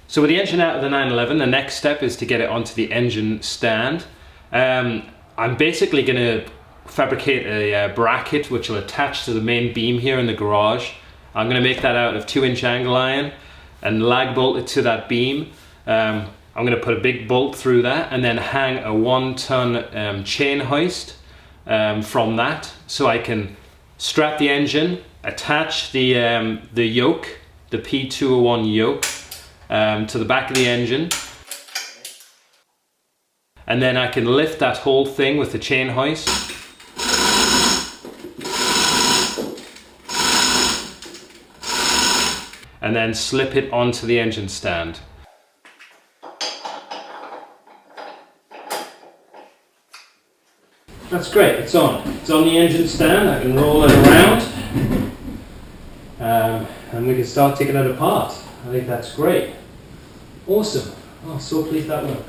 So with the engine out of the 911, the next step is to get it onto the engine stand. I'm basically going to fabricate a bracket which will attach to the main beam here in the garage. I'm going to make that out of 2-inch angle iron and lag bolt it to that beam. I'm going to put a big bolt through that and then hang a 1-ton chain hoist from that, so I can strap the engine, attach the yoke, the P201 yoke, to the back of the engine, and then I can lift that whole thing with the chain hoist. And then slip it onto the engine stand. That's great, it's on. It's on the engine stand, I can roll it around. And we can start taking it apart. I think that's great. Awesome. Oh, so pleased that worked.